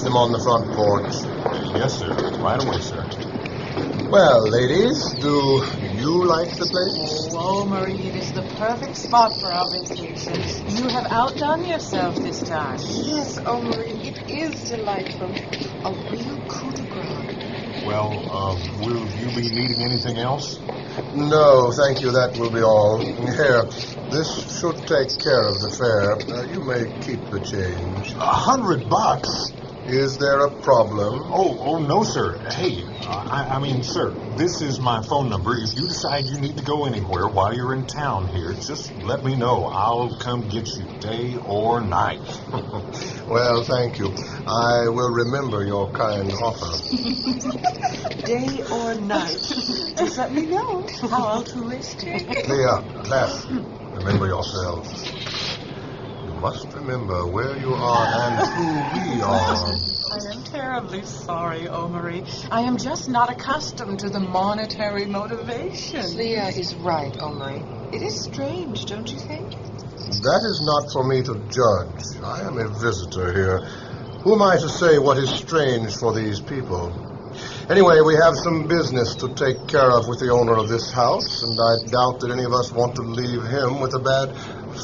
them on the front porch. Yes, sir. Right away, sir. Well, ladies, do you like the place? Oh, Omerie, it is the perfect spot for our vacation. You have outdone yourself this time. Yes, Omerie, it is delightful. A real coup de grace. Well, will you be needing anything else? No, thank you. That will be all. Here, this should take care of the fare. You may keep the change. $100? Is there a problem? Oh, no, sir. Hey, I mean, sir, this is my phone number. If you decide you need to go anywhere while you're in town here, just let me know. I'll come get you day or night. Well, thank you. I will remember your kind offer. Day or night. Just let me know. How altruistic. Klia, Kleph, remember yourselves. You must remember where you are and who we are. I am terribly sorry, Omerie. I am just not accustomed to the monetary motivation. Klia is right, Omerie. It is strange, don't you think? That is not for me to judge. I am a visitor here. Who am I to say what is strange for these people? Anyway, we have some business to take care of with the owner of this house, and I doubt that any of us want to leave him with a bad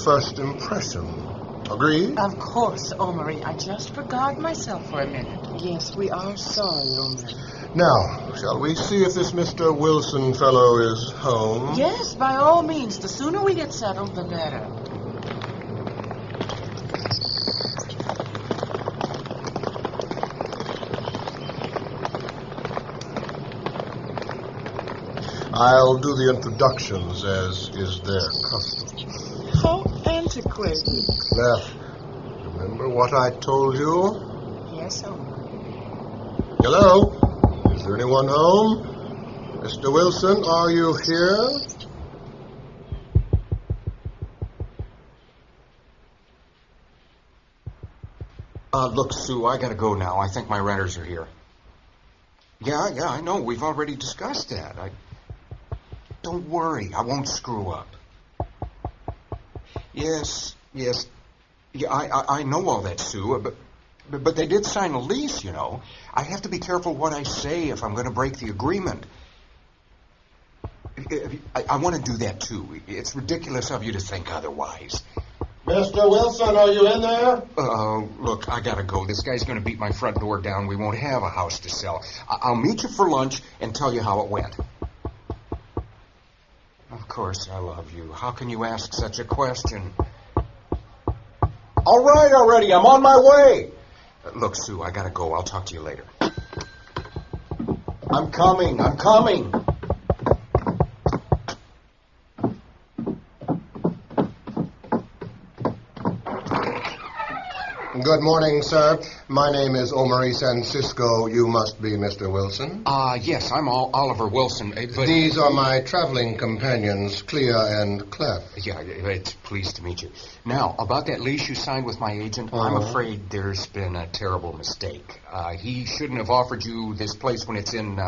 first impression. Agreed? Of course, Omerie. I just forgot myself for a minute. Yes, we are sorry, Omerie. Now, shall we see if this Mr. Wilson fellow is home? Yes, by all means. The sooner we get settled, the better. I'll do the introductions as is their custom. How antiquated. Kleph, remember what I told you? Yes, Omerie. Hello? Is there anyone home? Mr. Wilson, are you here? Look, Sue, I gotta go now. I think my renters are here. Yeah, I know. We've already discussed that. Don't worry. I won't screw up. Yes. Yeah, I know all that, Sue, but they did sign a lease, you know. I have to be careful what I say if I'm going to break the agreement. I want to do that, too. It's ridiculous of you to think otherwise. Mr. Wilson, are you in there? Look, I gotta go. This guy's gonna beat my front door down. We won't have a house to sell. I'll meet you for lunch and tell you how it went. Of course I love you. How can you ask such a question? All right already. I'm on my way. Look, Sue, I gotta go. I'll talk to you later. I'm coming. Good morning, sir. My name is Omerie Sancisco. You must be Mr. Wilson. Yes, I'm Oliver Wilson, but... These are my traveling companions, Klia and Kleph. Yeah, it's pleased to meet you. Now, about that lease you signed with my agent, I'm afraid there's been a terrible mistake. He shouldn't have offered you this place when it's in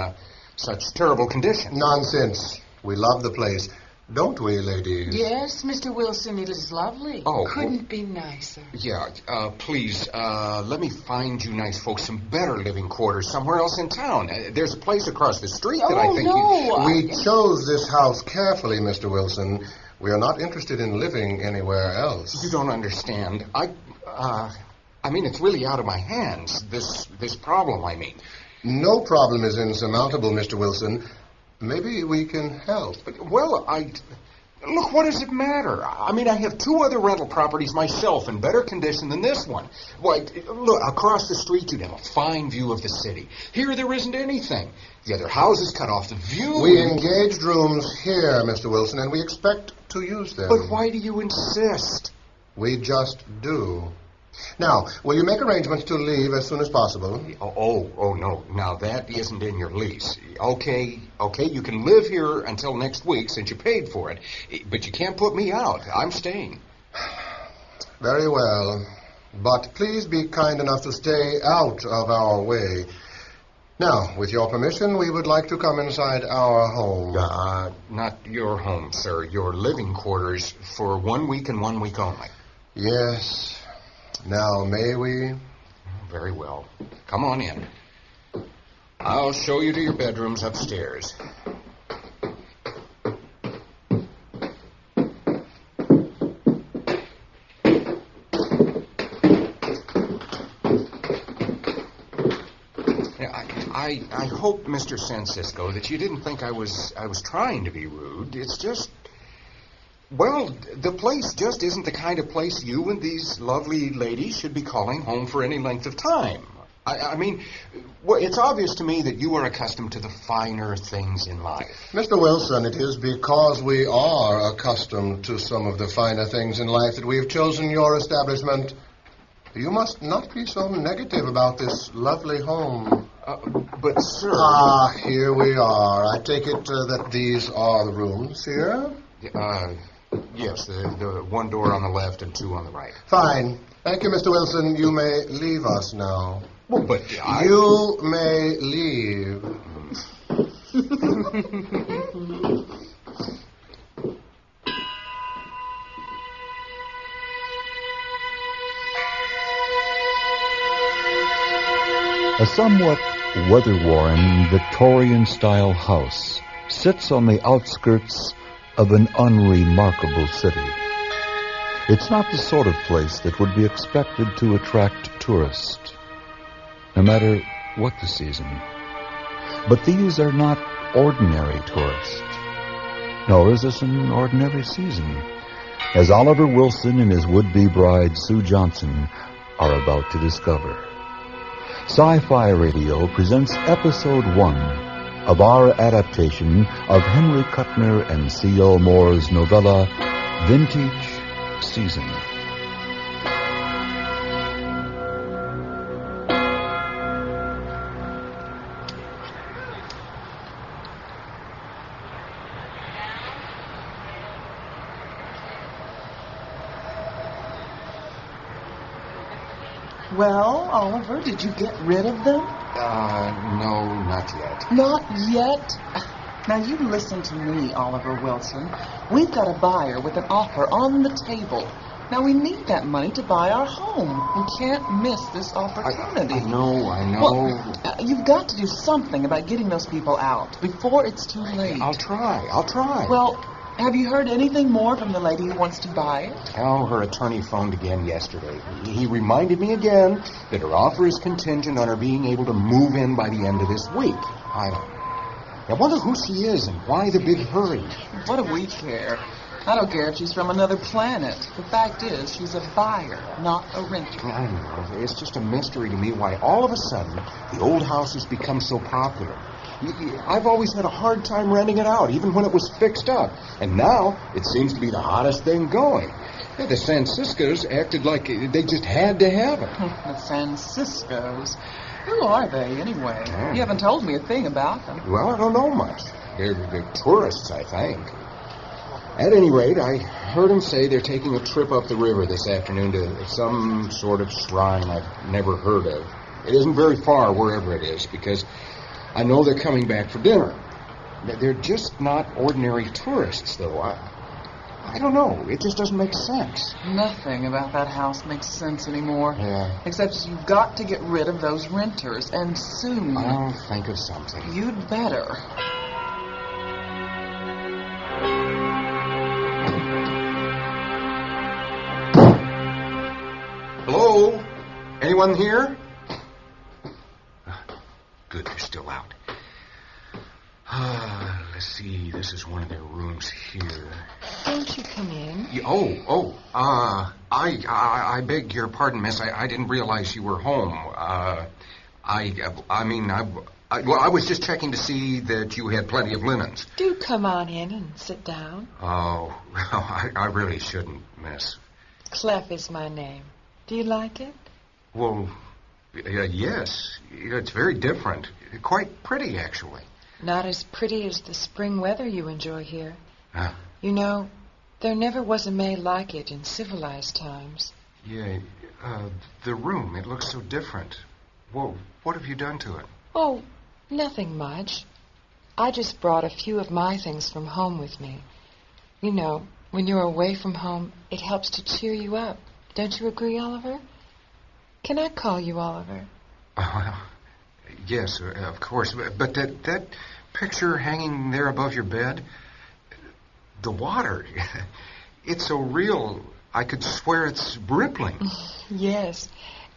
such terrible condition. Nonsense. We love the place. Don't we, ladies? Yes, Mr. Wilson, it is lovely. Oh, Couldn't be nicer. Yeah, please, let me find you nice folks some better living quarters somewhere else in town. There's a place across the street that I think We chose this house carefully, Mr. Wilson. We are not interested in living anywhere else. You don't understand. I mean, it's really out of my hands, this problem, I mean. No problem is insurmountable, Mr. Wilson. Maybe we can help. Well, look, what does it matter? I mean, I have 2 other rental properties myself in better condition than this one. Why, look, across the street you'd have a fine view of the city. Here there isn't anything. The other houses cut off the view. We engaged rooms here, Mr. Wilson, and we expect to use them. But why do you insist? We just do. Now, will you make arrangements to leave as soon as possible? Oh, no. Now, that isn't in your lease. Okay, you can live here until next week since you paid for it. But you can't put me out. I'm staying. Very well. But please be kind enough to stay out of our way. Now, with your permission, we would like to come inside our home. Not your home, sir. Your living quarters for 1 week and 1 week only. Yes. Now, may we? very well. Come on in. I'll show you to your bedrooms upstairs. I hope, Mr. Sancisco, that you didn't think I was trying to be rude. It's just, well, the place just isn't the kind of place you and these lovely ladies should be calling home for any length of time. I mean, well, it's obvious to me that you are accustomed to the finer things in life. Mr. Wilson, it is because we are accustomed to some of the finer things in life that we have chosen your establishment. You must not be so negative about this lovely home. But, sir... Ah, here we are. I take it that these are the rooms here? Yes, the one door on the left and two on the right. Fine. Thank you, Mr. Wilson. You may leave us now. Well, but You may leave. A somewhat weather-worn Victorian-style house sits on the outskirts of an unremarkable city. It's not the sort of place that would be expected to attract tourists, no matter what the season. But these are not ordinary tourists, nor is this an ordinary season, as Oliver Wilson and his would-be bride Sue Johnson are about to discover. Sci-Fi Radio presents Episode 1 of our adaptation of Henry Kuttner and C.L. Moore's novella, Vintage Season. Well, Oliver, did you get rid of them? No, not yet. Not yet? Now, you listen to me, Oliver Wilson. We've got a buyer with an offer on the table. Now, we need that money to buy our home. We can't miss this opportunity. I know. Well, you've got to do something about getting those people out before it's too late. I'll try. Well, have you heard anything more from the lady who wants to buy it? Oh, her attorney phoned again yesterday. He reminded me again that her offer is contingent on her being able to move in by the end of this week. I wonder who she is and why the big hurry. What do we care? I don't care if she's from another planet. The fact is, she's a buyer, not a renter. I know. It's just a mystery to me why all of a sudden the old house has become so popular. I've always had a hard time renting it out, even when it was fixed up. And now it seems to be the hottest thing going. Yeah, the Sanciscos acted like they just had to have it. The Sanciscos? Who are they, anyway? Yeah. You haven't told me a thing about them. Well, I don't know much. They're tourists, I think. At any rate, I heard them say they're taking a trip up the river this afternoon to some sort of shrine I've never heard of. It isn't very far, wherever it is, because I know they're coming back for dinner. They're just not ordinary tourists, though. I don't know. It just doesn't make sense. Nothing about that house makes sense anymore. Yeah. Except you've got to get rid of those renters, and soon. I'll think of something. You'd better. Hello? Anyone here? Good, they're still out. Let's see. This is one of their rooms here. Won't you come in? I beg your pardon, miss. I didn't realize you were home. I was just checking to see that you had plenty of linens. Do come on in and sit down. Oh, I really shouldn't, miss. Kleph is my name. Do you like it? Well, yes. It's very different. Quite pretty, actually. Not as pretty as the spring weather you enjoy here. Huh? You know, there never was a May like it in civilized times. Yeah, the room, it looks so different. Well, what have you done to it? Oh, nothing much. I just brought a few of my things from home with me. You know, when you're away from home, it helps to cheer you up. Don't you agree, Oliver? Can I call you Oliver? Yes, of course. But that picture hanging there above your bed, the water, it's so real, I could swear it's rippling. Yes,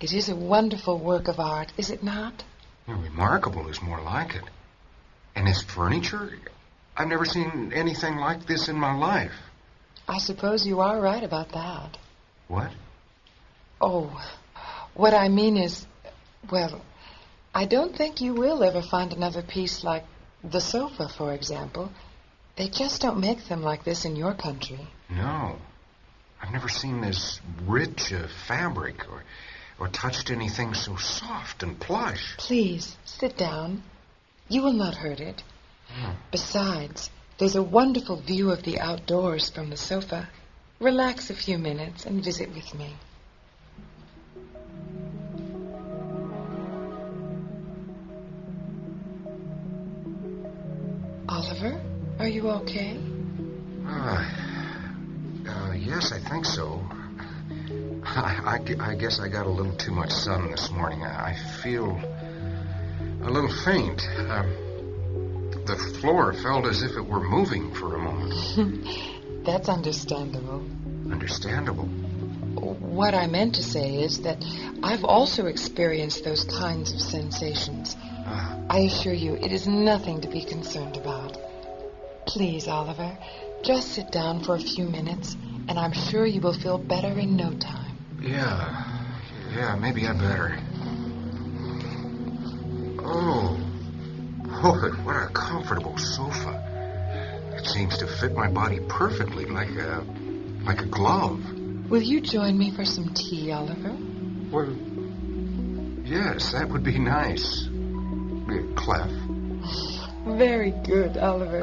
it is a wonderful work of art, is it not? Remarkable is more like it. And this furniture, I've never seen anything like this in my life. I suppose you are right about that. What? Oh, what I mean is, well, I don't think you will ever find another piece like the sofa, for example. They just don't make them like this in your country. No. I've never seen this rich fabric or touched anything so soft and plush. Please, sit down. You will not hurt it. Besides, there's a wonderful view of the outdoors from the sofa. Relax a few minutes and visit with me. Oliver, are you okay? Yes, I think so. I guess I got a little too much sun this morning. I feel a little faint. The floor felt as if it were moving for a moment. That's understandable. Understandable? What I meant to say is that I've also experienced those kinds of sensations. I assure you, it is nothing to be concerned about. Please, Oliver, just sit down for a few minutes, and I'm sure you will feel better in no time. Yeah, maybe I better. Oh, what a comfortable sofa. It seems to fit my body perfectly, like a glove. Will you join me for some tea, Oliver? Well, yes, that would be nice. Kleph. Very good, Oliver.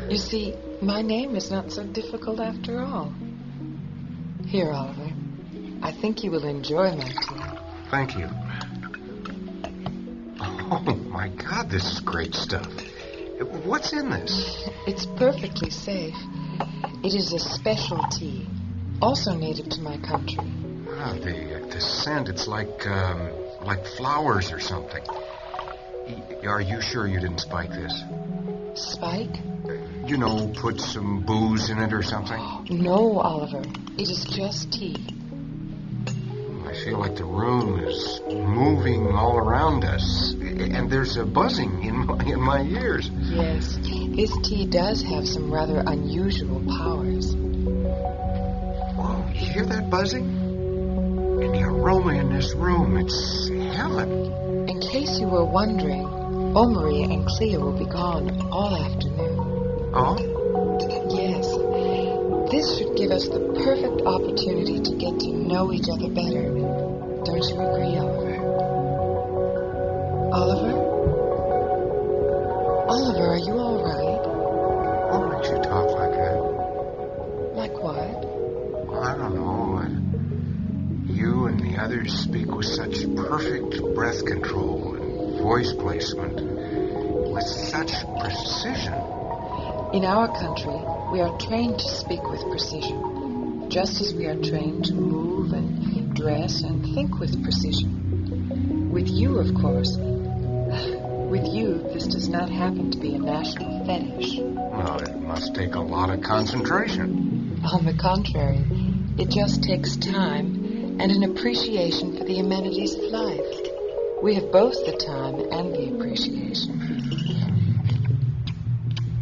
You see, my name is not so difficult after all. Here, Oliver. I think you will enjoy my tea. Thank you. Oh, my God, this is great stuff. What's in this? It's perfectly safe. It is a special tea, also native to my country. The scent, it's like flowers or something. Are you sure you didn't spike this? Spike? Put some booze in it or something? No, Oliver. It is just tea. I feel like the room is moving all around us, and there's a buzzing in my ears. Yes, this tea does have some rather unusual powers. Whoa, you hear that buzzing? And the aroma in this room, it's heaven. In case you were wondering, Omerie and Klia will be gone all afternoon. Oh? Yes. This should give us the perfect opportunity to get to know each other better. Don't you agree, Oliver? Oliver? Oliver, are you all right? What makes you talk like that? Like what? Well, I don't know. You and the others speak with such perfect breath control and voice placement, with such precision. In our country, we are trained to speak with precision, just as we are trained to move and dress and think with precision. With you, of course, with you, this does not happen to be a national fetish. Well, it must take a lot of concentration. On the contrary, it just takes time and an appreciation for the amenities of life. We have both the time and the appreciation.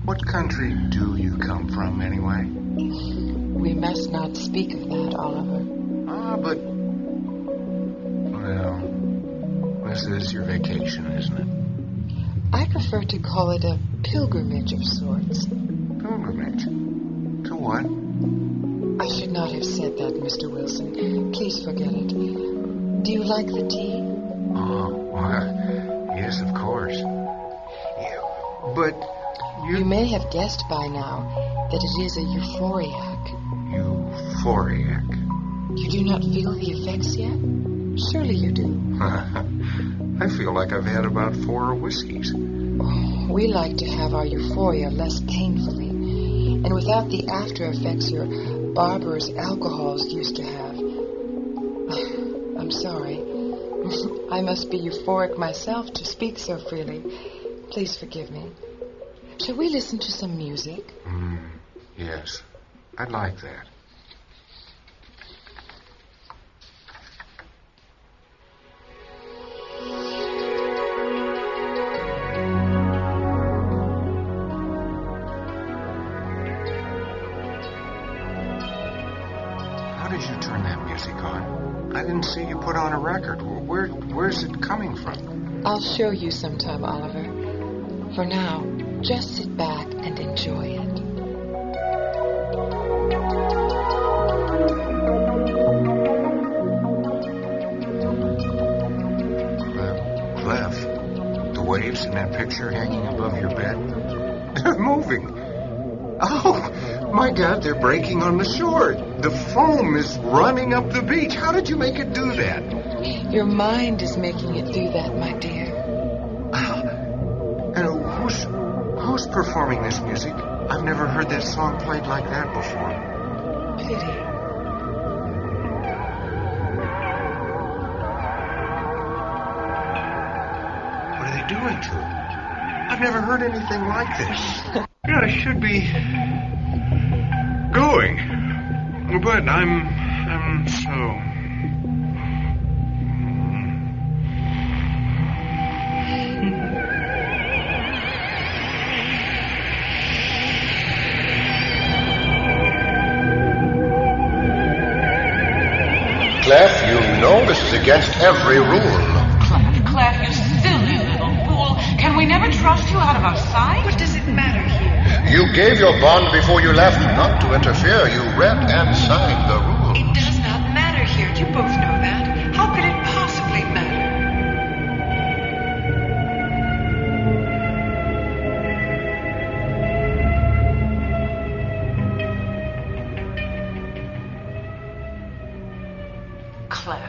What country do you come from, anyway? We must not speak of that, Oliver. But... Well, this is your vacation, isn't it? I prefer to call it a pilgrimage of sorts. Pilgrimage? To what? I should not have said that, Mr. Wilson. Please forget it. Do you like the tea? Oh, well, yes, of course. Yeah, but... You may have guessed by now that it is a euphoriac. Euphoriac? You do not feel the effects yet? Surely you do. I feel like I've had about 4 whiskeys. We like to have our euphoria less painfully, and without the after effects your barbarous alcohols used to have. I'm sorry. I must be euphoric myself to speak so freely. Please forgive me. Shall we listen to some music? Yes, I'd like that. How did you turn that music on? I didn't see you put on a record. Where's it coming from? I'll show you sometime, Oliver. For now, just sit back and enjoy it. Kleph, the waves in that picture hanging above your bed, they're moving. Oh, my God, they're breaking on the shore. The foam is running up the beach. How did you make it do that? Your mind is making it do that, my dear. And who's performing this music? I've never heard that song played like that before. Pity. What are they doing to it? I've never heard anything like this. Yeah, I should be going, but I'm so... Kleph, you know this is against every rule. Kleph, you silly little fool. Can we never trust you out of our sight? What does it matter here? You gave your bond before you left, not to interfere. You read and signed the rule. It does not matter here. You both know that. How could it possibly matter?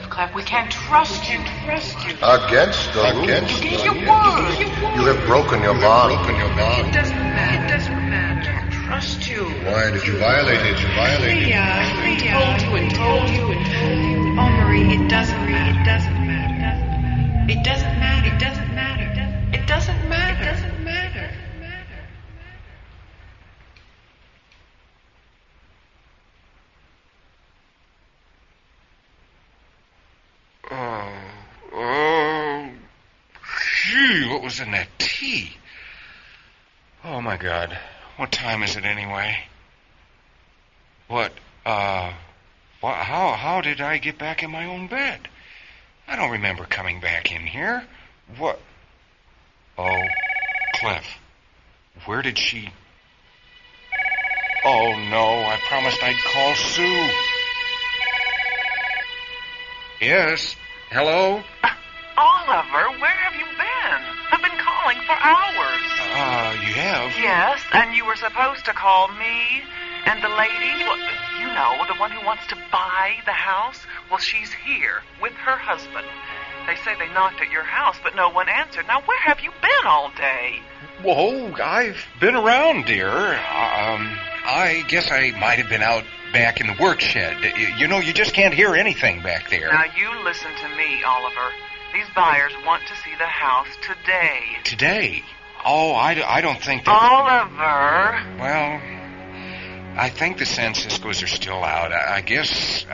Kleph, we can't trust you. Against the rule. You gave your word. You have broken your bond. It doesn't matter. I don't trust you. Why did you violate it? I told you. Omerie, it doesn't matter. It doesn't matter. Gee, what was in that tea? Oh, my God. What time is it anyway? How did I get back in my own bed? I don't remember coming back in here. What? Oh, Kleph. Where did she... Oh, no, I promised I'd call Sue. Yes, hello? Oliver, where have you been? I've been calling for hours. You have? Yes, and you were supposed to call me and the lady. Well, you know, the one who wants to buy the house. Well, she's here with her husband. They say they knocked at your house, but no one answered. Now, where have you been all day? Whoa, I've been around, dear. I guess I might have been out back in the work shed. You know, you just can't hear anything back there. Now, you listen to me, Oliver. These buyers want to see the house today. Today? Oh, I don't think that... Oliver! Well, I think the Sanciscos are still out. I guess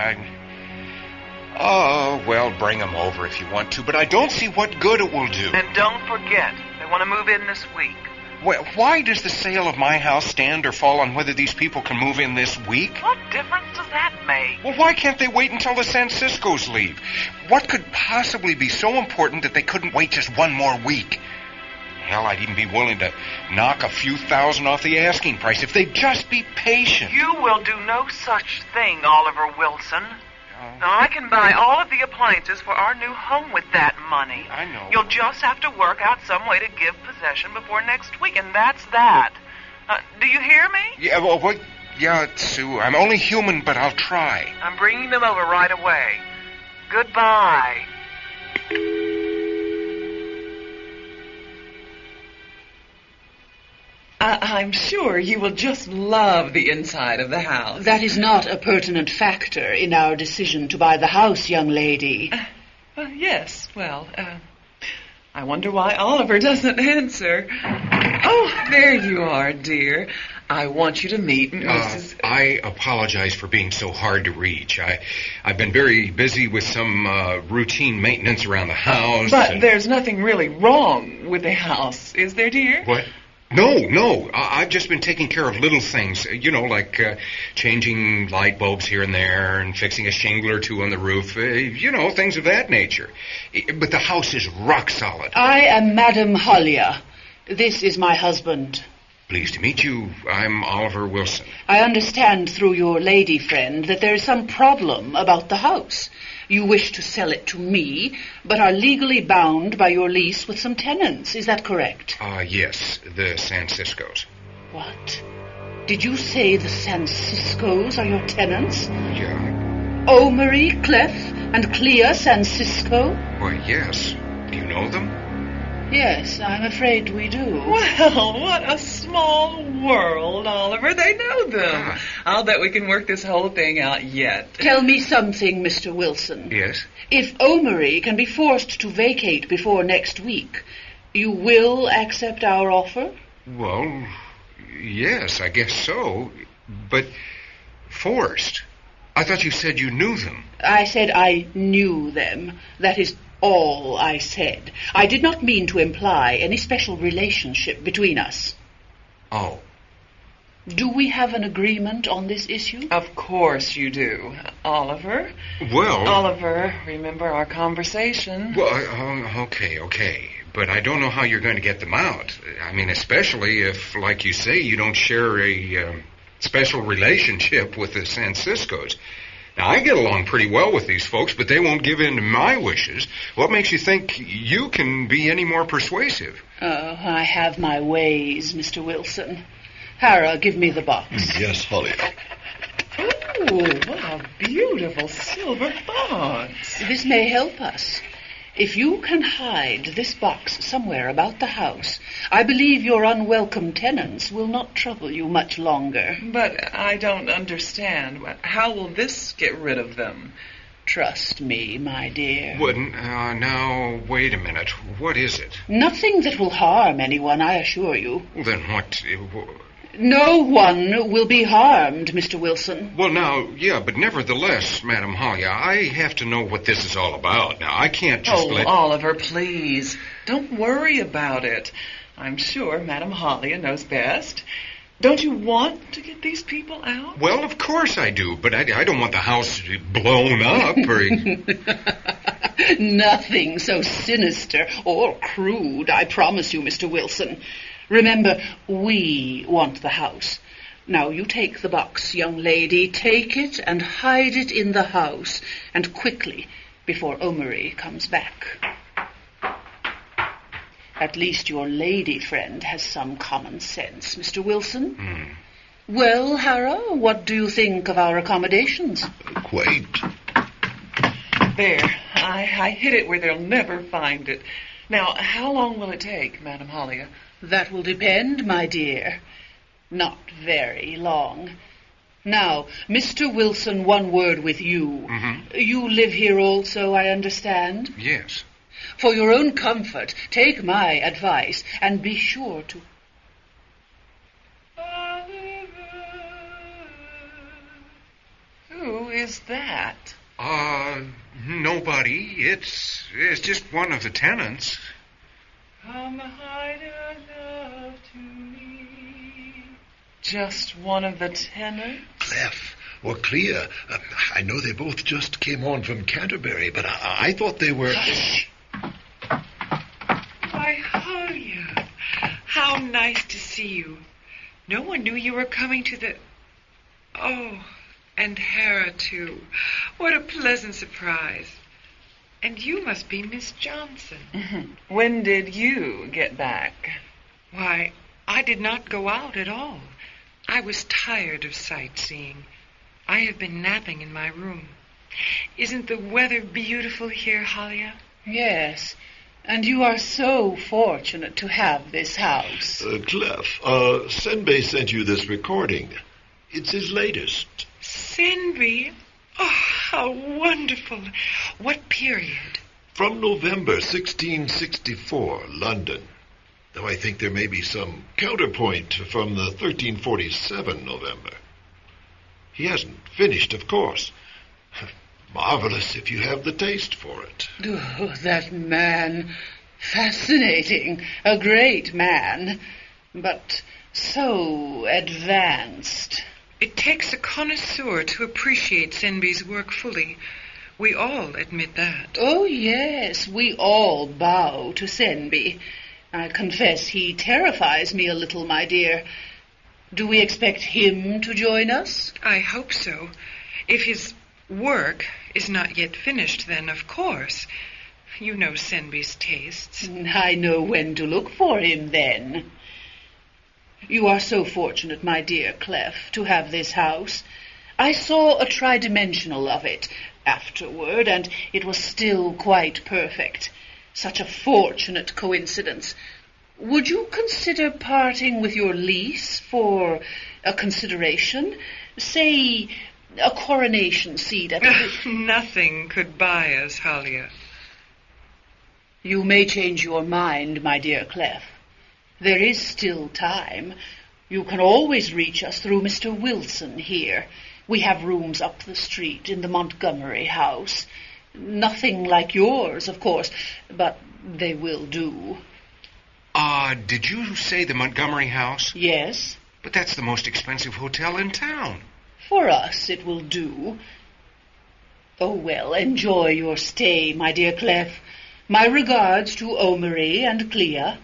Oh, well, bring them over if you want to, but I don't see what good it will do. And don't forget, they want to move in this week. Well, why does the sale of my house stand or fall on whether these people can move in this week? What difference does that make? Well, why can't they wait until the Sanciscos leave? What could possibly be so important that they couldn't wait just one more week? Hell, I'd even be willing to knock a few thousand off the asking price if they'd just be patient. You will do no such thing, Oliver Wilson. Now, I can buy all of the appliances for our new home with that money. I know. You'll just have to work out some way to give possession before next week, and that's that. Do you hear me? Yeah, well, yeah, Sue, I'm only human, but I'll try. I'm bringing them over right away. Goodbye. I'm sure you will just love the inside of the house. That is not a pertinent factor in our decision to buy the house, young lady. Yes, well, I wonder why Oliver doesn't answer. Oh, there you are, dear. I want you to meet Mrs. I apologize for being so hard to reach. I've been very busy with some routine maintenance around the house. But there's nothing really wrong with the house, is there, dear? What? No. I've just been taking care of little things, like changing light bulbs here and there and fixing a shingle or two on the roof, things of that nature. But the house is rock solid. I am Madame Hollia. This is my husband. Pleased to meet you. I'm Oliver Wilson. I understand through your lady friend that there is some problem about the house. You wish to sell it to me, but are legally bound by your lease with some tenants. Is that correct? Yes, the Sanciscos. What? Did you say the Sanciscos are your tenants? Yeah. Omerie, Kleph, and Klia Sancisco? Why, yes. Do you know them? Yes, I'm afraid we do. Well, what a small world, Oliver. They know them. I'll bet we can work this whole thing out yet. Tell me something, Mr. Wilson. Yes? If Omerie can be forced to vacate before next week, you will accept our offer? Well, yes, I guess so. But forced? I thought you said you knew them. I said I knew them. That is all I said. I did not mean to imply any special relationship between us. Oh. Do we have an agreement on this issue? Of course you do. Oliver? Well... Oliver, remember our conversation? Well, okay. But I don't know how you're going to get them out. I mean, especially if, like you say, you don't share a special relationship with the Sanciscos. Now, I get along pretty well with these folks, but they won't give in to my wishes. What makes you think you can be any more persuasive? Oh, I have my ways, Mr. Wilson. Hara, give me the box. Yes, Holly. Oh, what a beautiful silver box. This may help us. If you can hide this box somewhere about the house, I believe your unwelcome tenants will not trouble you much longer. But I don't understand. How will this get rid of them? Trust me, my dear. Now, wait a minute. What is it? Nothing that will harm anyone, I assure you. Well, then what... No one will be harmed, Mr. Wilson. Well, now, yeah, but nevertheless, Madame Hollia, I have to know what this is all about. Now, I can't just let... Oh, Oliver, please. Don't worry about it. I'm sure Madame Hollia knows best. Don't you want to get these people out? Well, of course I do, but I don't want the house blown up or... Nothing so sinister or crude, I promise you, Mr. Wilson. Remember, we want the house. Now, you take the box, young lady. Take it and hide it in the house, and quickly, before Omerie comes back. At least your lady friend has some common sense, Mr. Wilson. Well, Hara, what do you think of our accommodations? Quaint. There. I hid it where they'll never find it. Now, how long will it take, Madame Hollia? That will depend, my dear. Not very long. Now, Mr. Wilson, one word with you. You live here also, I understand? Yes. For your own comfort, take my advice and be sure to... Who is that? Nobody. It's just one of the tenants. Come hide your love to me. Just one of the tenants? Kleph or Klia. I know they both just came on from Canterbury, but I thought they were... Hush! Why, Hollia, how nice to see you. No one knew you were coming to the... Oh, and Hera, too. What a pleasant surprise. And you must be Miss Johnson. When did you get back? Why, I did not go out at all. I was tired of sightseeing. I have been napping in my room. Isn't the weather beautiful here, Hollia? Yes, and you are so fortunate to have this house. Kleph, Senbei sent you this recording. It's his latest. Senbei? Oh, how wonderful. What period? From November 1664, London. Though I think there may be some counterpoint from the 1347 November. He hasn't finished, of course. Marvelous if you have the taste for it. Oh, that man. Fascinating. A great man. But so advanced. It takes a connoisseur to appreciate Senby's work fully. We all admit that. Oh, yes, we all bow to Senby. I confess he terrifies me a little, my dear. Do we expect him to join us? I hope so. If his work is not yet finished, then, of course. You know Senby's tastes. I know when to look for him, then. You are so fortunate, my dear Kleph, to have this house. I saw a tridimensional of it afterward, and it was still quite perfect. Such a fortunate coincidence. Would you consider parting with your lease for a consideration? Say, a coronation seat at the... Nothing could buy us, Halia. You may change your mind, my dear Kleph. There is still time. You can always reach us through Mr. Wilson here. We have rooms up the street in the Montgomery house. Nothing like yours, of course, but they will do. Did you say the Montgomery house? Yes. But that's the most expensive hotel in town. For us, it will do. Oh, well, enjoy your stay, my dear Kleph. My regards to Omerie and Klia.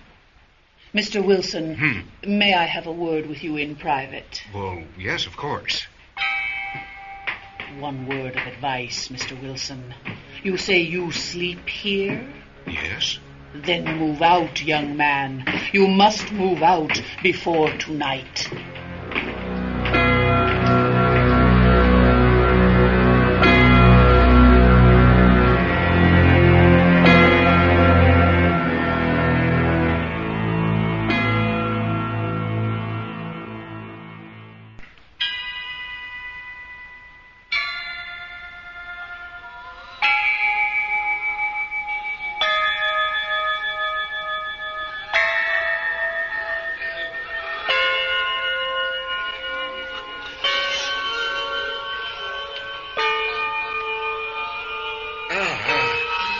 Mr. Wilson, may I have a word with you in private? Well, yes, of course. One word of advice, Mr. Wilson. You say you sleep here? Yes. Then move out, young man. You must move out before tonight.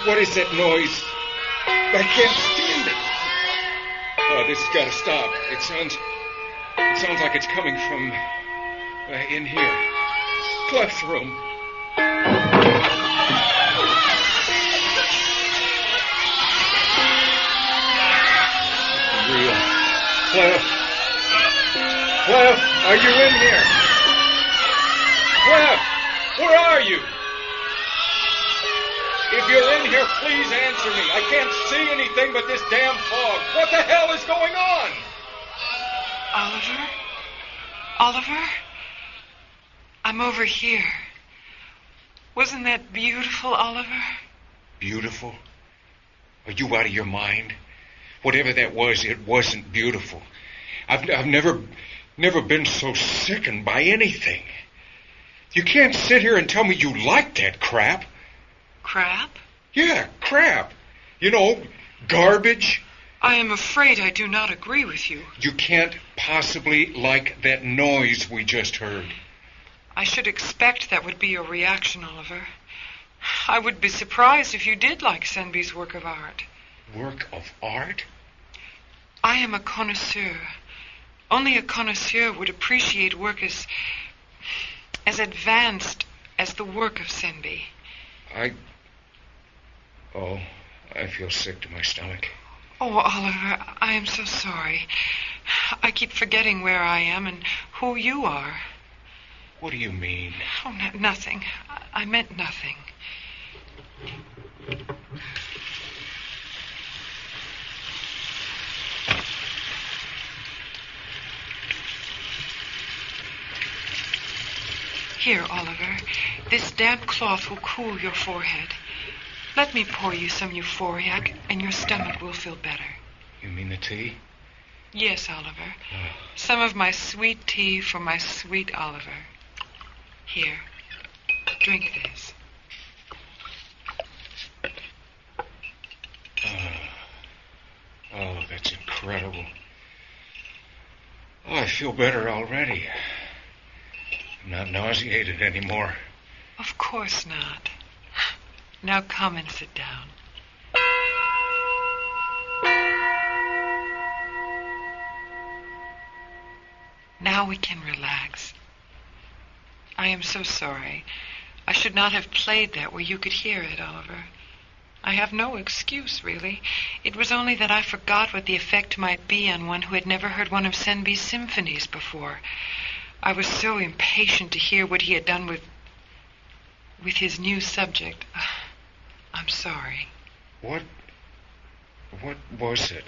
What is that noise? I can't stand it. Oh, this has got to stop. It sounds like it's coming from in here. Kleph's room. Real. Kleph. Kleph, are you in here? Kleph, where are you? If you're in here, please answer me. I can't see anything but this damn fog. What the hell is going on? Oliver? Oliver? I'm over here. Wasn't that beautiful, Oliver? Beautiful? Are you out of your mind? Whatever that was, it wasn't beautiful. I've never been so sickened by anything. You can't sit here and tell me you like that crap. Crap? Yeah, crap. You know, garbage. I am afraid I do not agree with you. You can't possibly like that noise we just heard. I should expect that would be your reaction, Oliver. I would be surprised if you did like Senby's work of art. Work of art? I am a connoisseur. Only a connoisseur would appreciate work as advanced as the work of Senby. I feel sick to my stomach. Oh, Oliver, I am so sorry. I keep forgetting where I am and who you are. What do you mean? Oh, nothing. I meant nothing. Here, Oliver. This damp cloth will cool your forehead. Let me pour you some euphoriac, and your stomach will feel better. You mean the tea? Yes, Oliver. Some of my sweet tea for my sweet Oliver. Here, drink this. That's incredible. Oh, I feel better already. I'm not nauseated anymore. Of course not. Now come and sit down. Now we can relax. I am so sorry. I should not have played that where you could hear it, Oliver. I have no excuse, really. It was only that I forgot what the effect might be on one who had never heard one of Senby's symphonies before. I was so impatient to hear what he had done with his new subject. I'm sorry. What was it?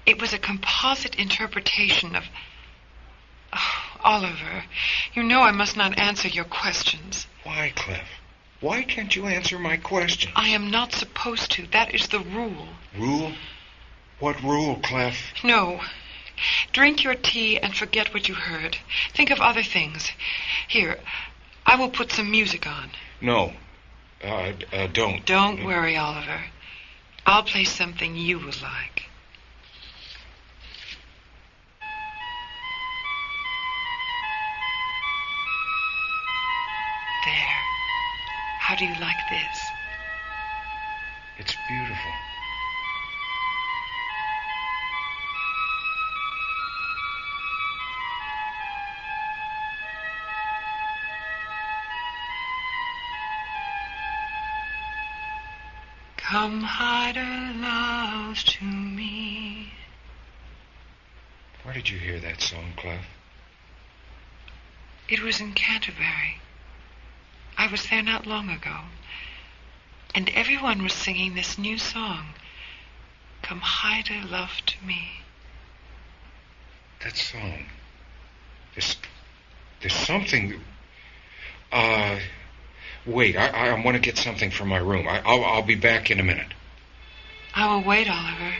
It was a composite interpretation of... Oh, Oliver, you know I must not answer your questions. Why, Kleph? Why can't you answer my questions? I am not supposed to. That is the rule. Rule? What rule, Kleph? No. Drink your tea and forget what you heard. Think of other things. Here, I will put some music on. No. Don't. Don't worry, Oliver. I'll play something you will like. There. How do you like this? It's beautiful. Come hider, love, to me. Where did you hear that song, Kleph? It was in Canterbury. I was there not long ago. And everyone was singing this new song. Come hider, love, to me. That song. There's something... Wait, I want to get something from my room. I'll be back in a minute. I will wait, Oliver.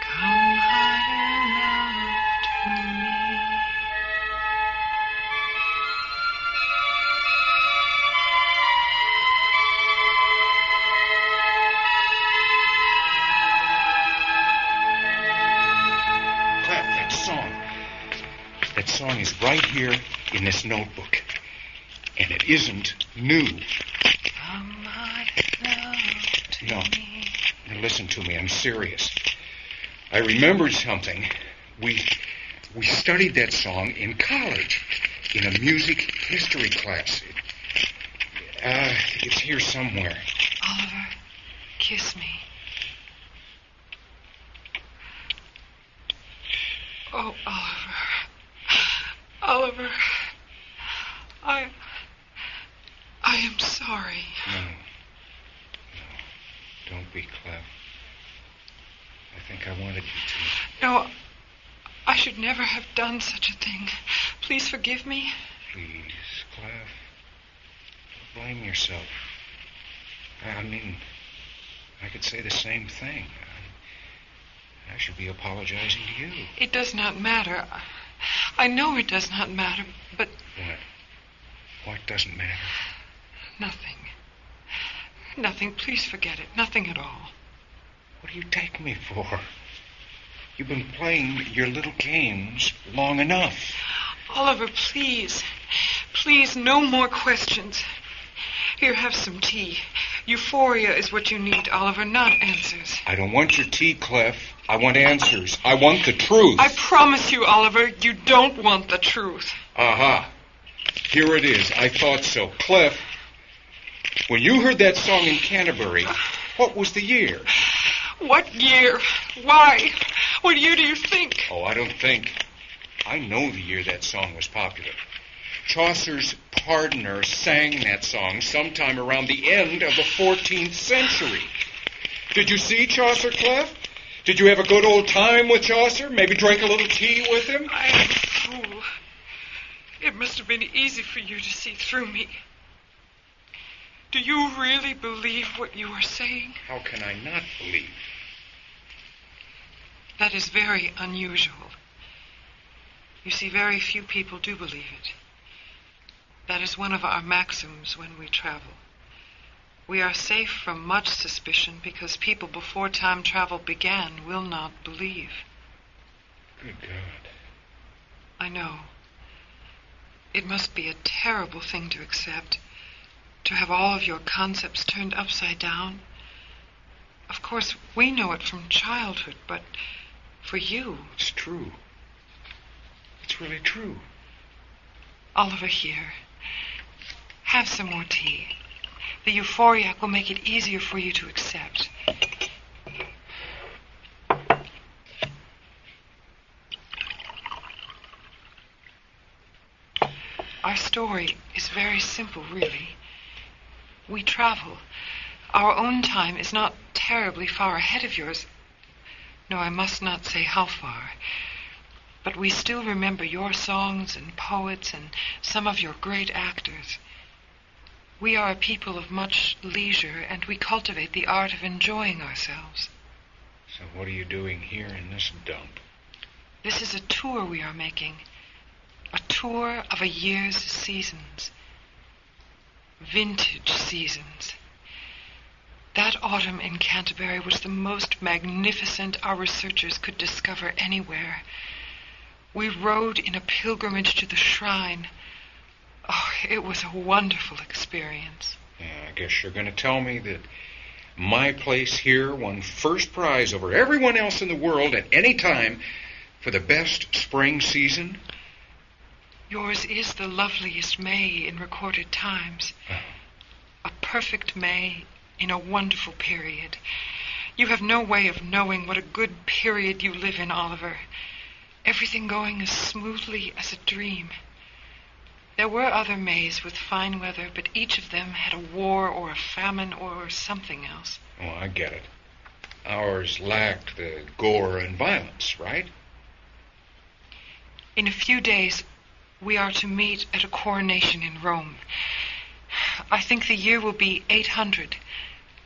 Come hider, love, to me. Kleph, that song. That song is right here in this notebook. And it isn't new. Come hider, love, to No. me. Now listen to me. I'm serious. I remembered something. We studied that song in college in a music history class. It's here somewhere. Oliver, kiss me. Oh, Oliver. Oliver. I am sorry. No. Don't be, Kleph. I think I wanted you to. No, I should never have done such a thing. Please forgive me. Please, Kleph. Don't blame yourself. I mean, I could say the same thing. I should be apologizing to you. It does not matter. I know it does not matter, but... What? What doesn't matter? Nothing. Nothing. Please forget it. Nothing at all. What do you take me for? You've been playing your little games long enough. Oliver, please. Please, no more questions. Here, have some tea. Euphoria is what you need, Oliver, not answers. I don't want your tea, Kleph. I want answers. I want the truth. I promise you, Oliver, you don't want the truth. Aha. Here it is. I thought so. Kleph, when you heard that song in Canterbury, what was the year? What year? Why? What year do you think? Oh, I don't think. I know the year that song was popular. Chaucer's Pardoner sang that song sometime around the end of the 14th century. Did you see Chaucer, Kleph? Did you have a good old time with Chaucer? Maybe drink a little tea with him? I am a fool. It must have been easy for you to see through me. Do you really believe what you are saying? How can I not believe? That is very unusual. You see, very few people do believe it. That is one of our maxims when we travel. We are safe from much suspicion because people before time travel began will not believe. Good God. I know. It must be a terrible thing to accept, to have all of your concepts turned upside down. Of course, we know it from childhood, but for you... It's true. It's really true. Oliver, here. Have some more tea. The euphoriac will make it easier for you to accept. Our story is very simple, really. We travel. Our own time is not terribly far ahead of yours. No, I must not say how far. But we still remember your songs and poets and some of your great actors. We are a people of much leisure, and we cultivate the art of enjoying ourselves. So what are you doing here in this dump? This is a tour we are making. A tour of a year's seasons. Vintage seasons. That autumn in Canterbury was the most magnificent our researchers could discover anywhere. We rode in a pilgrimage to the shrine. Oh, it was a wonderful experience. Yeah, I guess you're going to tell me that my place here won first prize over everyone else in the world at any time for the best spring season? Yours is the loveliest May in recorded times. A perfect May in a wonderful period. You have no way of knowing what a good period you live in, Oliver. Everything going as smoothly as a dream. There were other Mays with fine weather, but each of them had a war or a famine or something else. Oh, I get it. Ours lacked the gore and violence, right? In a few days, we are to meet at a coronation in Rome. I think the year will be 800,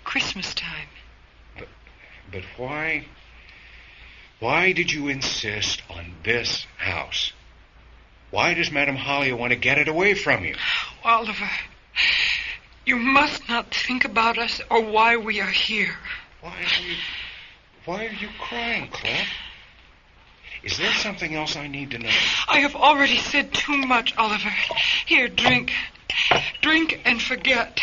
Christmas time. But why did you insist on this house? Why does Madame Halia want to get it away from you? Oliver, you must not think about us or why we are here. Why are you crying, Kleph? Is there something else I need to know? I have already said too much, Oliver. Here, drink. Drink and forget.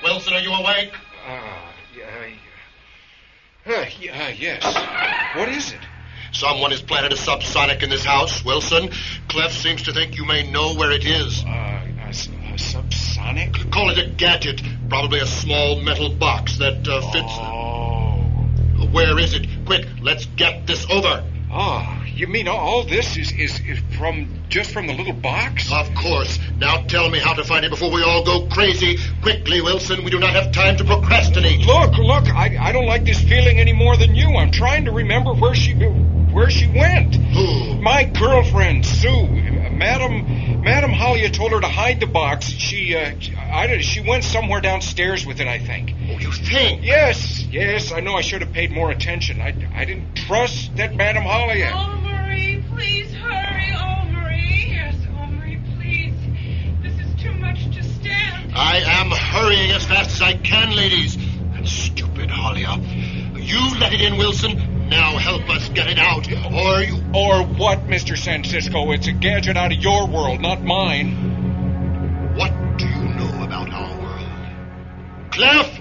Wilson, are you awake? Yes. What is it? Someone has planted a subsonic in this house, Wilson. Kleph seems to think you may know where it is. A subsonic? Call it a gadget. Probably a small metal box that fits... Oh. Where is it? Quick, let's get this over. Oh, you mean all this is from the little box? Of course. Now tell me how to find it before we all go crazy. Quickly, Wilson. We do not have time to procrastinate. Look, I don't like this feeling any more than you. I'm trying to remember where she went. Who? My girlfriend, Sue. Madame Halia told her to hide the box. She went somewhere downstairs with it, I think. Oh, you think? Yes, I know I should have paid more attention. I didn't trust that Madame Halia. Omerie, please hurry, Omerie. Yes, Omerie, please. This is too much to stand. I am hurrying as fast as I can, ladies. That stupid Halia. You let it in, Wilson. Now help us get it out, or you... Or what, Mr. Sancisco? It's a gadget out of your world, not mine. What do you know about our world? Kleph!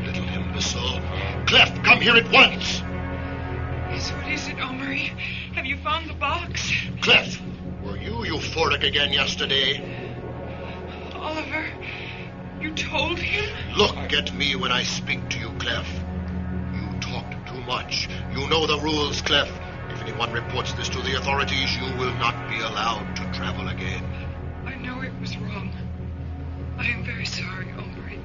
Little imbecile. Kleph, come here at once! Yes, what is it, Omerie? Have you found the box? Kleph, were you euphoric again yesterday? Oliver, you told him? Look at me when I speak to you, Kleph. You talked too much. You know the rules, Kleph. If anyone reports this to the authorities, you will not be allowed to travel again. I know it was wrong. I am very sorry, Omerie.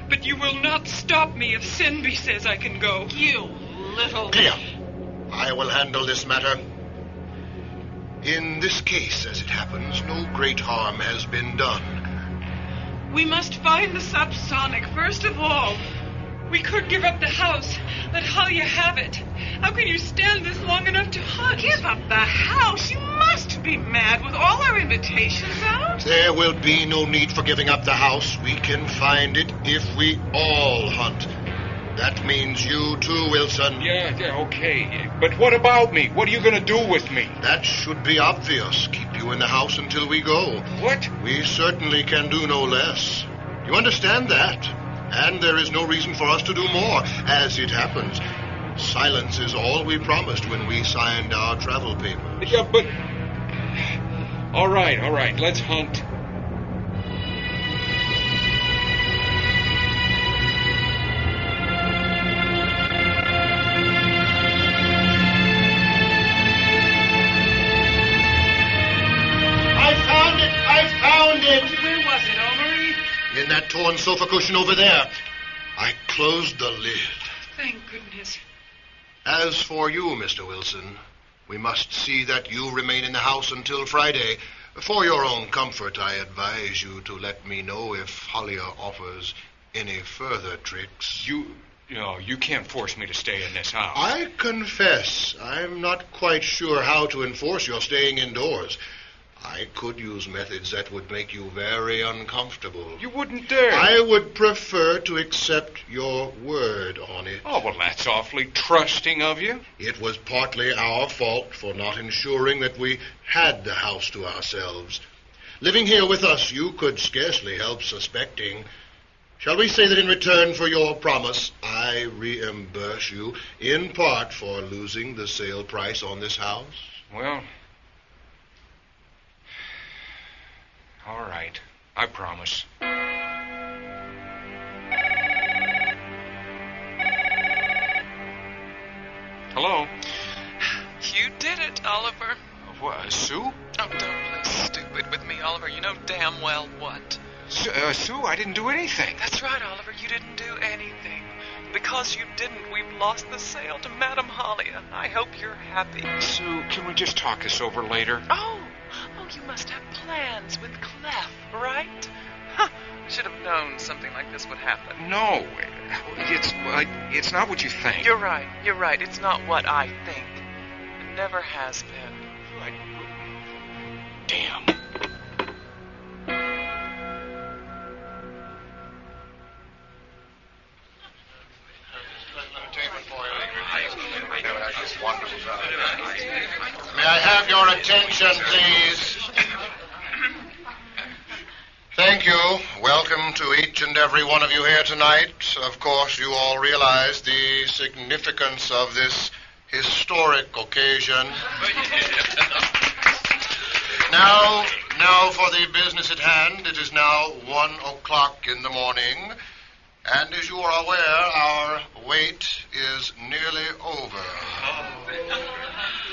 But you will not stop me if Senby says I can go. You little... Klia, I will handle this matter. In this case, as it happens, no great harm has been done. We must find the subsonic, first of all. We could give up the house. Let Halia have it. How can you stand this long enough to hunt? Give up the house? You must be mad with all our invitations out. There will be no need for giving up the house. We can find it if we all hunt. That means you too, Wilson. Yeah, okay. But what about me? What are you going to do with me? That should be obvious. Keep you in the house until we go. What? We certainly can do no less. You understand that? And there is no reason for us to do more. As it happens, silence is all we promised when we signed our travel papers. Yeah, but... All right. Let's hunt. I found it! Where was it, Omerie? In that torn sofa cushion over there. I closed the lid. Thank goodness. As for you, Mr. Wilson, we must see that you remain in the house until Friday. For your own comfort, I advise you to let me know if Halia offers any further tricks. You can't force me to stay in this house. I confess, I'm not quite sure how to enforce your staying indoors. I could use methods that would make you very uncomfortable. You wouldn't dare. I would prefer to accept your word on it. Oh, well, that's awfully trusting of you. It was partly our fault for not ensuring that we had the house to ourselves. Living here with us, you could scarcely help suspecting. Shall we say that in return for your promise, I reimburse you in part for losing the sale price on this house? Well... All right. I promise. Hello? You did it, Oliver. What, Sue? Oh, don't play stupid with me, Oliver. You know damn well what. Sue, I didn't do anything. That's right, Oliver. You didn't do anything. Because you didn't, we've lost the sale to Madame Halia. I hope you're happy. Sue, can we just talk this over later? Oh, you must have plans with Kleph, right? Huh, should have known something like this would happen. No, it's not what you think. You're right. It's not what I think. It never has been. Damn. May I have your attention, please? Thank you. Welcome to each and every one of you here tonight. Of course, you all realize the significance of this historic occasion. Now for the business at hand. It is now 1:00 in the morning. And as you are aware, our wait is nearly over.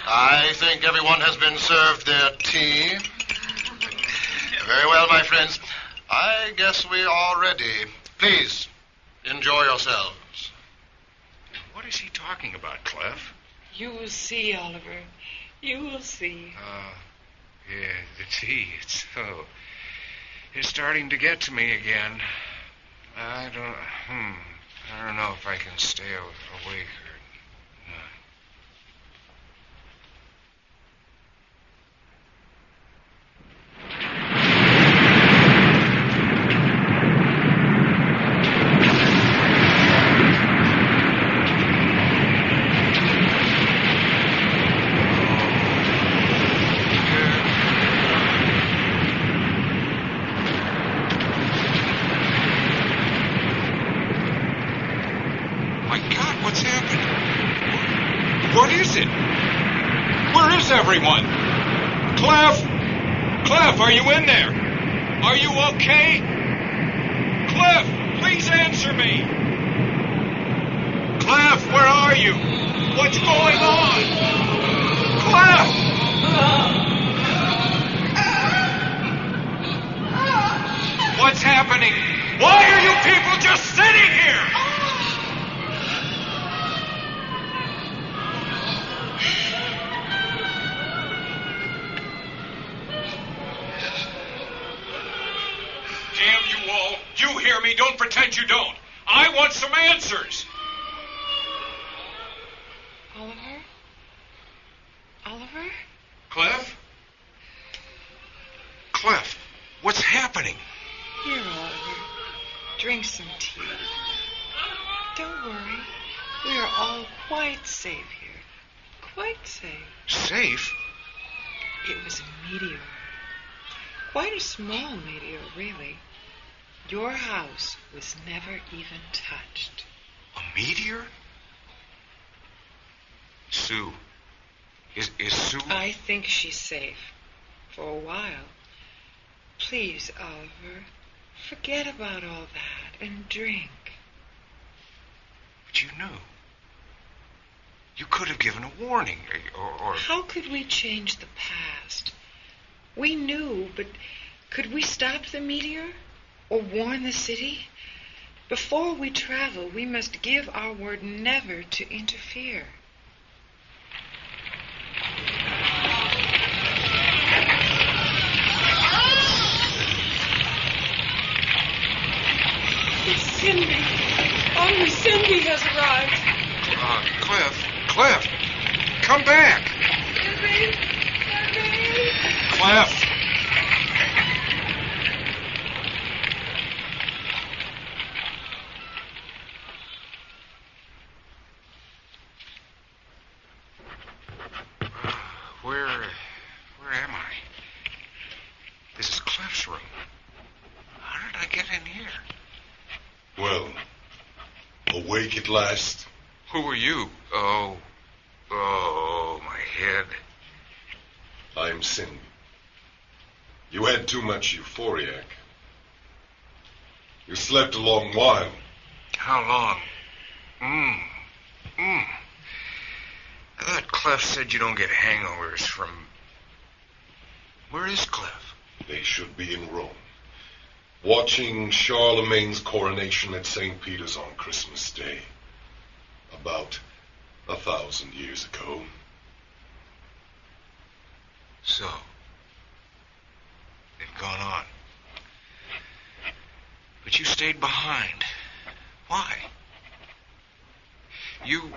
I think everyone has been served their tea. Very well, my friends. I guess we are ready. Please, enjoy yourselves. What is he talking about, Kleph? You will see, Oliver. You will see. Yeah, the tea. It's starting to get to me again. I don't know if I can stay awake or not. What is it? Where is everyone? Kleph, are you in there? Are you okay? Kleph, please answer me. Kleph, where are you? What's going on? Kleph! What's happening? Why are you people just sitting here? I want some answers. Oliver? Oliver? Kleph? Kleph, what's happening? Here, Oliver. Drink some tea. Don't worry. We are all quite safe here. Quite safe. Safe? It was a meteor. Quite a small meteor, really. Your house was never even touched. A meteor? Sue. Is Sue... I think she's safe. For a while. Please, Oliver, forget about all that and drink. But you knew. You could have given a warning, or... How could we change the past? We knew, but could we stop the meteor? Or warn the city? Before we travel, we must give our word never to interfere. It's Cindy. Only Cindy has arrived. Kleph, come back. Cindy? Kleph. Where am I? This is Kleph's room. How did I get in here? Well, awake at last? Who are you? Oh, my head. I'm Cindy. You had too much euphoriac. You slept a long while. How long? I thought Kleph said you don't get hangovers from... Where is Kleph? They should be in Rome, watching Charlemagne's coronation at St. Peter's on Christmas Day. About 1,000 years ago. So, they've gone on. But you stayed behind. Why? You're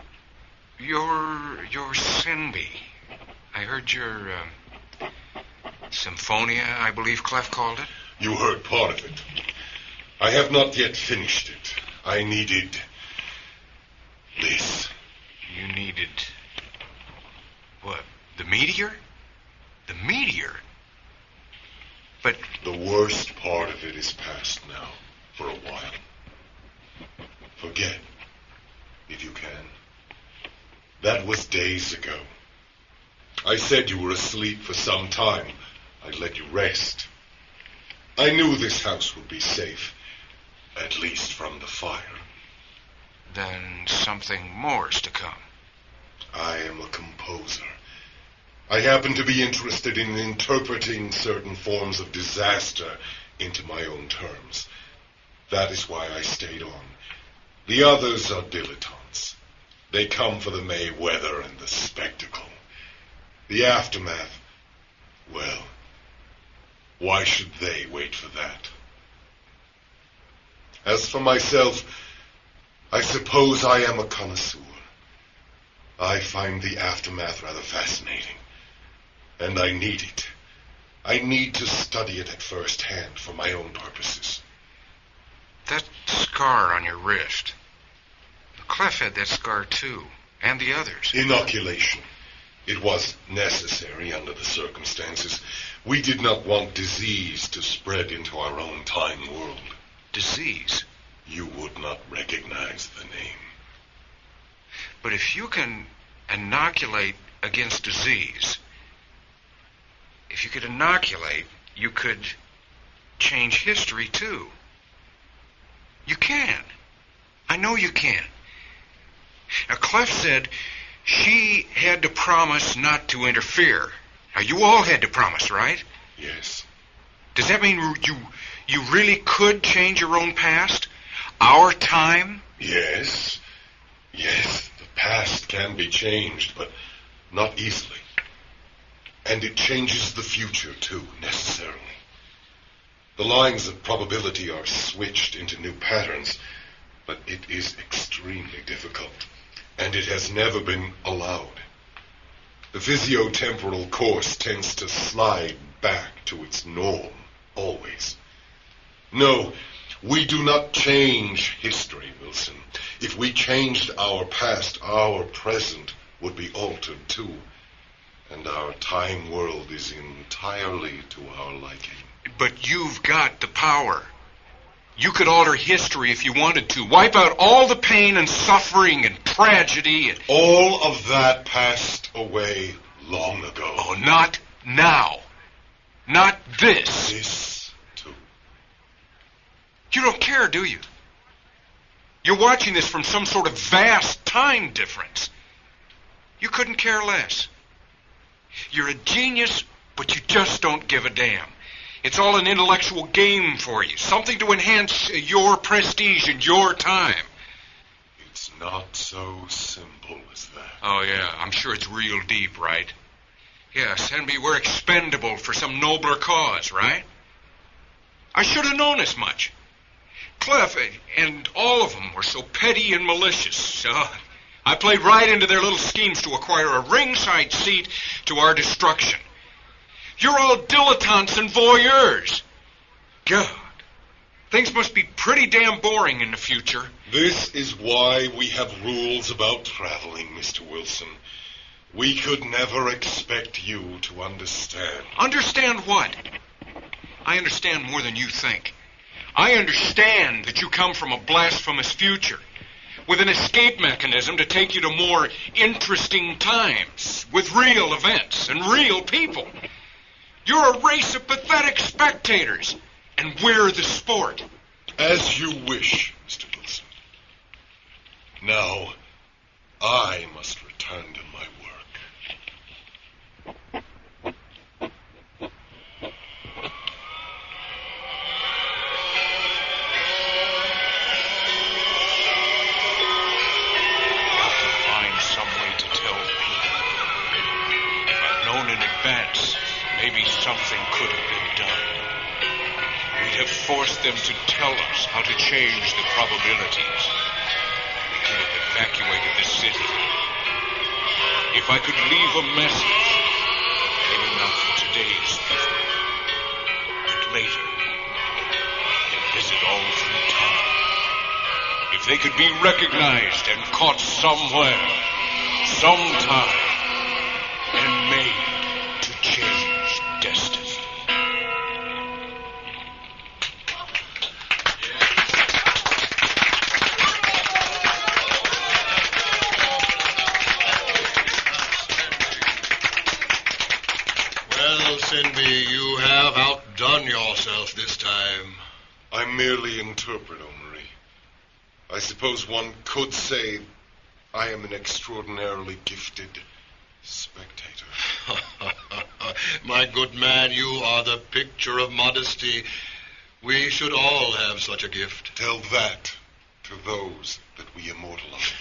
Cindy. I heard your, symphonia, I believe Kleph called it. You heard part of it. I have not yet finished it. I needed this. You needed... what? The meteor? The meteor? But... The worst part of it is past now, for a while. Forget, if you can. That was days ago. I said you were asleep for some time. I'd let you rest. I knew this house would be safe, at least from the fire. Then something more's to come. I am a composer. I happen to be interested in interpreting certain forms of disaster into my own terms. That is why I stayed on. The others are dilettantes. They come for the May weather and the spectacle. The aftermath, well, why should they wait for that? As for myself, I suppose I am a connoisseur. I find the aftermath rather fascinating, and I need it. I need to study it at first hand for my own purposes. That scar on your wrist. Kleph had that scar too, and the others. Inoculation. It was necessary under the circumstances. We did not want disease to spread into our own time world. Disease? You would not recognize the name. But if you can inoculate against disease, if you could inoculate, you could change history too. You can. I know you can. Now, Kleph said she had to promise not to interfere. Now, you all had to promise, right? Yes. Does that mean you really could change your own past? Our time? Yes. Yes, the past can be changed, but not easily. And it changes the future, too, necessarily. The lines of probability are switched into new patterns, but it is extremely difficult, and it has never been allowed. The physiotemporal course tends to slide back to its norm, always. No, we do not change history, Wilson. If we changed our past, our present would be altered too. And our time world is entirely to our liking. But you've got the power. You could alter history if you wanted to. Wipe out all the pain and suffering and tragedy. All of that passed away long ago. Oh, not now. Not this. This, too. You don't care, do you? You're watching this from some sort of vast time difference. You couldn't care less. You're a genius, but you just don't give a damn. It's all an intellectual game for you, something to enhance your prestige and your time. It's not so simple as that. Oh, yeah, I'm sure it's real deep, right? Yes, and we're expendable for some nobler cause, right? I should have known as much. Kleph and all of them were so petty and malicious, so I played right into their little schemes to acquire a ringside seat to our destruction. You're all dilettantes and voyeurs. God, things must be pretty damn boring in the future. This is why we have rules about traveling, Mr. Wilson. We could never expect you to understand. Understand what? I understand more than you think. I understand that you come from a blasphemous future, with an escape mechanism to take you to more interesting times, with real events and real people. You're a race of pathetic spectators, and we're the sport. As you wish, Mr. Wilson. Now, I must return to my work. Maybe something could have been done. We'd have forced them to tell us how to change the probabilities. We could have evacuated the city. If I could leave a message, maybe not for today's people, but later, and visit all through time. If they could be recognized and caught somewhere, sometime, and made to change destiny. Well, Cindy, you have outdone yourself this time. I merely interpret, Omerie. I suppose one could say I am an extraordinarily gifted spectator. My good man, you are the picture of modesty. We should all have such a gift. Tell that to those that we immortalize.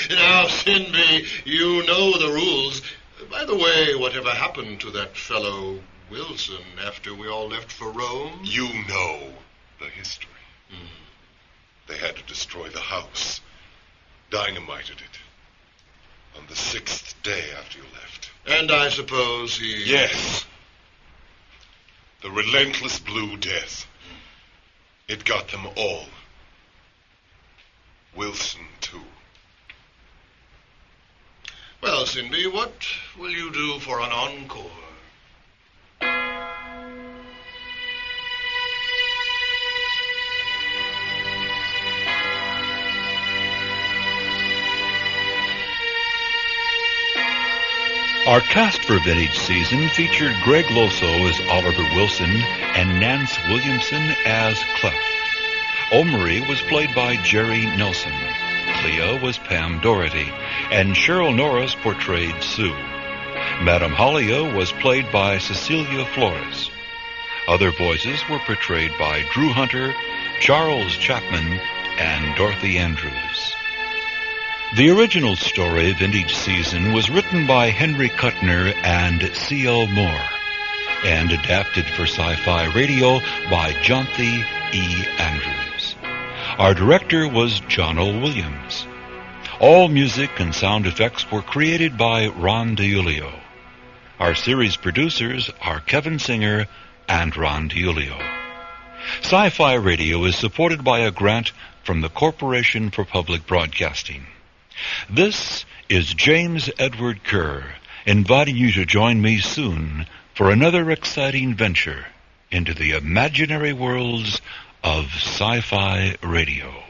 Now, Cindy, you know the rules. By the way, whatever happened to that fellow Wilson after we all left for Rome? You know the history. They had to destroy the house. Dynamited it. On the 6th day after you left. And I suppose he... Yes. The relentless Blue Death. It got them all. Wilson, too. Well, Cindy, what will you do for an encore? Our cast for Vintage Season featured Greg Loso as Oliver Wilson and Nance Williamson as Kleph. Omerie was played by Jerry Nelson. Klia was Pam Doherty, and Cheryl Norris portrayed Sue. Madame Hollia was played by Cecilia Flores. Other voices were portrayed by Drew Hunter, Charles Chapman, and Dorothy Andrews. The original story, Vintage Season, was written by Henry Kuttner and C.L. Moore, and adapted for Sci-Fi Radio by Jonathan E. Andrews. Our director was John O. Williams. All music and sound effects were created by Ron DiIulio. Our series producers are Kevin Singer and Ron DiIulio. Sci-Fi Radio is supported by a grant from the Corporation for Public Broadcasting. This is James Edward Kerr, inviting you to join me soon for another exciting venture into the imaginary worlds of Sci-Fi Radio.